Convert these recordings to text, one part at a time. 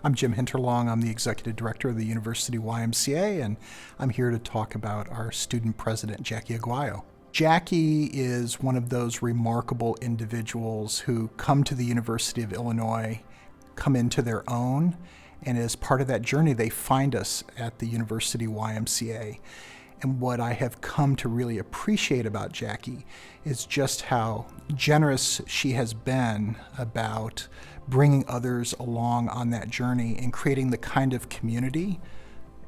I'm Jim Hinterlong. I'm the Executive Director of the University YMCA, and I'm here to talk about our student president, Jackie Aguayo. Jackie is one of those remarkable individuals who come to the University of Illinois, come into their own, and as part of that journey, they find us at the University YMCA. And what I have come to really appreciate about Jackie is just how generous she has been about bringing others along on that journey and creating the kind of community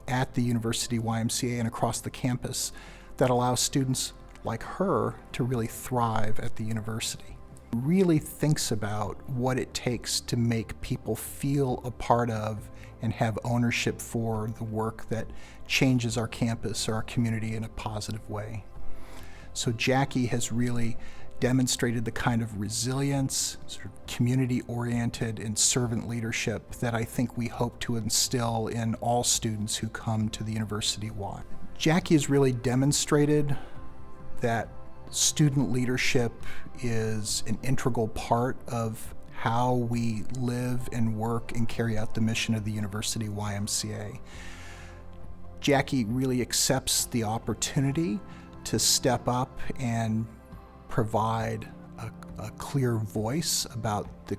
at the University YMCA and across the campus that allows students like her to really thrive at the university. Really thinks about what it takes to make people feel a part of and have ownership for the work that changes our campus or our community in a positive way. So Jackie has really demonstrated the kind of resilience, sort of community-oriented and servant leadership that I think we hope to instill in all students who come to the University Y. Jackie has really demonstrated that student leadership is an integral part of how we live and work and carry out the mission of the University YMCA. Jackie really accepts the opportunity to step up and provide a clear voice about the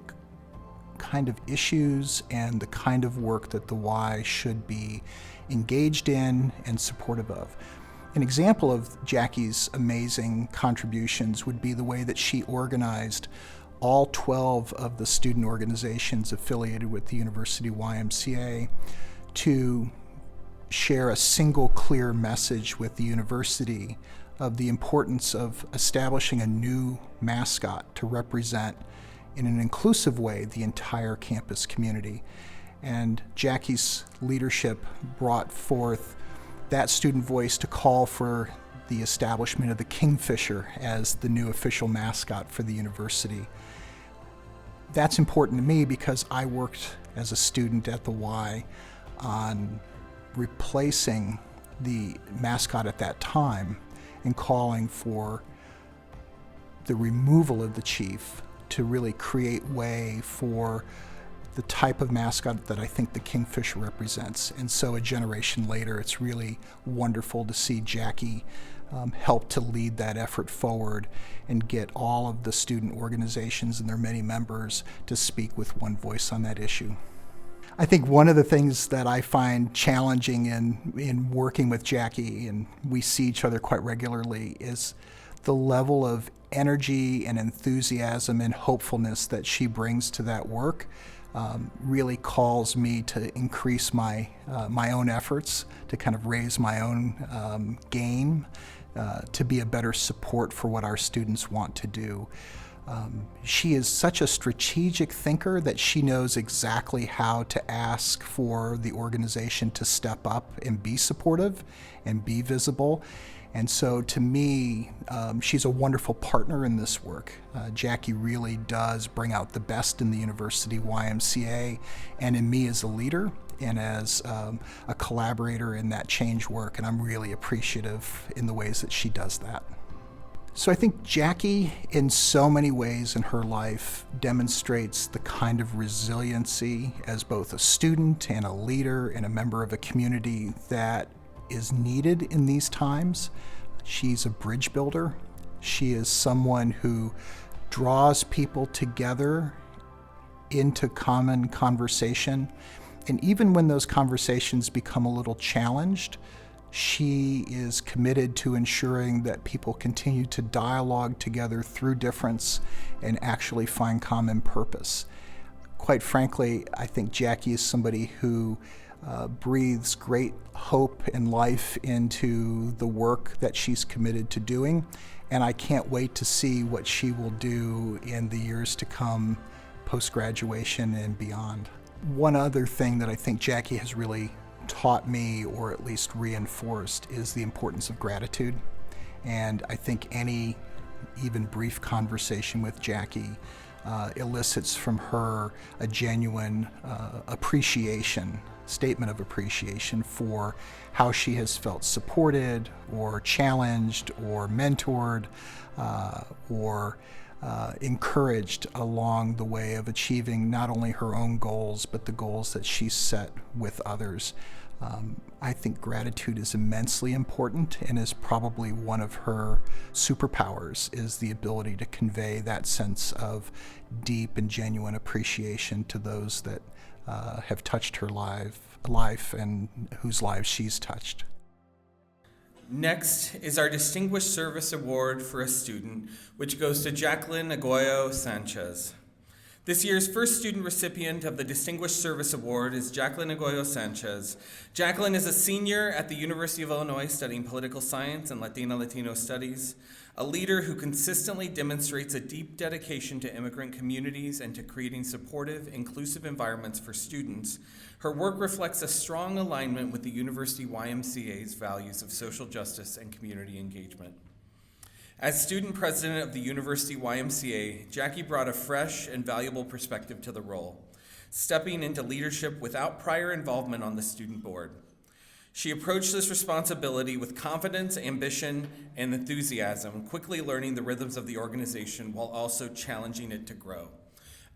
kind of issues and the kind of work that the Y should be engaged in and supportive of. An example of Jackie's amazing contributions would be the way that she organized all 12 of the student organizations affiliated with the University YMCA to share a single clear message with the university of the importance of establishing a new mascot to represent in an inclusive way the entire campus community. And Jackie's leadership brought forth that student voice to call for the establishment of the kingfisher as the new official mascot for the university. That's important to me because I worked as a student at the Y on replacing the mascot at that time and calling for the removal of the chief to really create way for the type of mascot that I think the kingfisher represents. And so a generation later, it's really wonderful to see Jackie help to lead that effort forward and get all of the student organizations and their many members to speak with one voice on that issue. I think one of the things that I find challenging in working with Jackie, and we see each other quite regularly, is the level of energy and enthusiasm and hopefulness that she brings to that work. Really calls me to increase my own efforts, to kind of raise my own game, to be a better support for what our students want to do. She is such a strategic thinker that she knows exactly how to ask for the organization to step up and be supportive and be visible. And so to me, she's a wonderful partner in this work. Jackie really does bring out the best in the University YMCA and in me as a leader and as a collaborator in that change work, and I'm really appreciative in the ways that she does that. So I think Jackie, in so many ways in her life, demonstrates the kind of resiliency as both a student and a leader and a member of a community that is needed in these times. She's a bridge builder. She is someone who draws people together into common conversation. And even when those conversations become a little challenged, she is committed to ensuring that people continue to dialogue together through difference and actually find common purpose. Quite frankly, I think Jackie is somebody who breathes great hope and life into the work that she's committed to doing, and I can't wait to see what she will do in the years to come, post-graduation and beyond. One other thing that I think Jackie has really taught me, or at least reinforced, is the importance of gratitude. And I think any even brief conversation with Jackie elicits from her a genuine statement of appreciation for how she has felt supported or challenged or mentored or encouraged along the way of achieving not only her own goals, but the goals that she set with others. I think gratitude is immensely important and is probably one of her superpowers, is the ability to convey that sense of deep and genuine appreciation to those that have touched her life and whose lives she's touched. Next is our Distinguished Service Award for a student, which goes to Jacqueline Aguayo Sánchez. This year's first student recipient of the Distinguished Service Award is Jacqueline Aguayo Sánchez. Jacqueline is a senior at the University of Illinois studying Political Science and Latino Studies, a leader who consistently demonstrates a deep dedication to immigrant communities and to creating supportive, inclusive environments for students. Her work reflects a strong alignment with the University YMCA's values of social justice and community engagement. As student president of the University YMCA, Jackie brought a fresh and valuable perspective to the role, stepping into leadership without prior involvement on the student board. She approached this responsibility with confidence, ambition, and enthusiasm, quickly learning the rhythms of the organization while also challenging it to grow.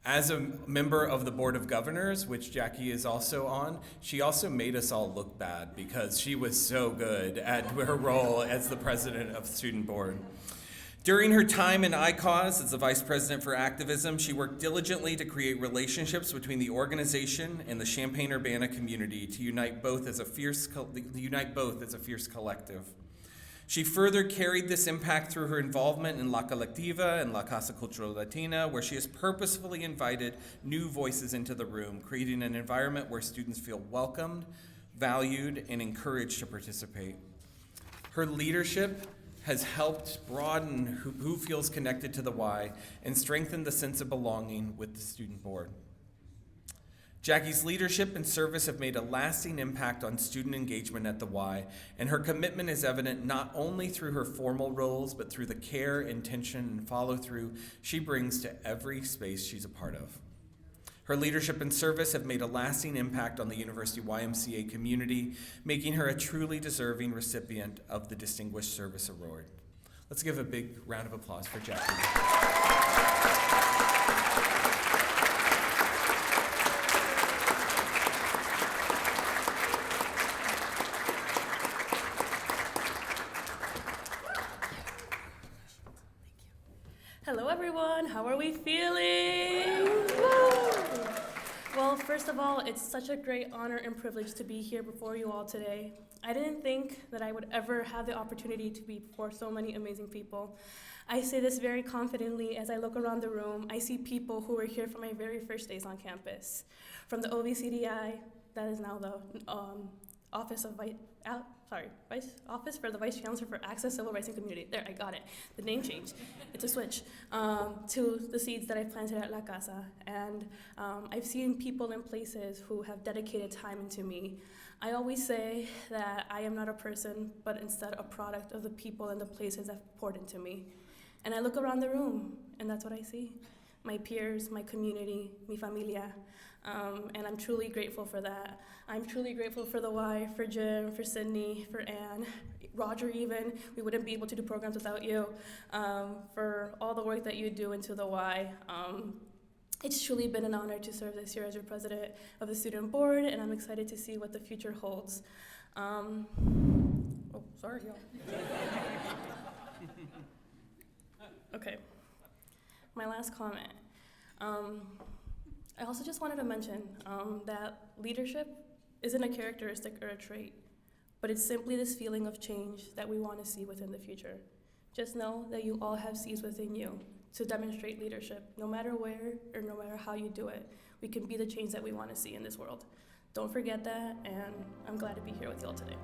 As a member of the Board of Governors, which Jackie is also on, she also made us all look bad because she was so good at her role as the president of the student board. During her time in ICAUS as the Vice President for Activism, she worked diligently to create relationships between the organization and the Champaign-Urbana community to unite both as a fierce collective. She further carried this impact through her involvement in La Colectiva and La Casa Latina, where she has purposefully invited new voices into the room, creating an environment where students feel welcomed, valued, and encouraged to participate. Her leadership has helped broaden who feels connected to the Y and strengthen the sense of belonging with the student board. Jackie's leadership and service have made a lasting impact on student engagement at the Y, and her commitment is evident not only through her formal roles, but through the care, intention, and follow-through she brings to every space she's a part of. Her leadership and service have made a lasting impact on the University YMCA community, making her a truly deserving recipient of the Distinguished Service Award. Let's give a big round of applause for Jackie. Hello everyone, how are we feeling? Well, first of all, it's such a great honor and privilege to be here before you all today. I didn't think that I would ever have the opportunity to be before so many amazing people. I say this very confidently as I look around the room. I see people who were here for my very first days on campus. From the OVCDI, that is now the Office for the Vice Chancellor for Access, Civil Rights, and Community. There, I got it. The name changed. It's a switch. To the seeds that I planted at La Casa. And I've seen people in places who have dedicated time into me. I always say that I am not a person, but instead a product of the people and the places that poured into me. And I look around the room, and that's what I see. My peers, my community, mi familia. And I'm truly grateful for that. I'm truly grateful for the Y, for Jim, for Sydney, for Anne, Roger even. We wouldn't be able to do programs without you. For all the work that you do into the Y. It's truly been an honor to serve this year as your president of the student board, and I'm excited to see what the future holds. Oh, sorry, y'all. Okay, my last comment. I also just wanted to mention that leadership isn't a characteristic or a trait, but it's simply this feeling of change that we want to see within the future. Just know that you all have seeds within you to demonstrate leadership, no matter where or no matter how you do it. We can be the change that we want to see in this world. Don't forget that, and I'm glad to be here with you all today.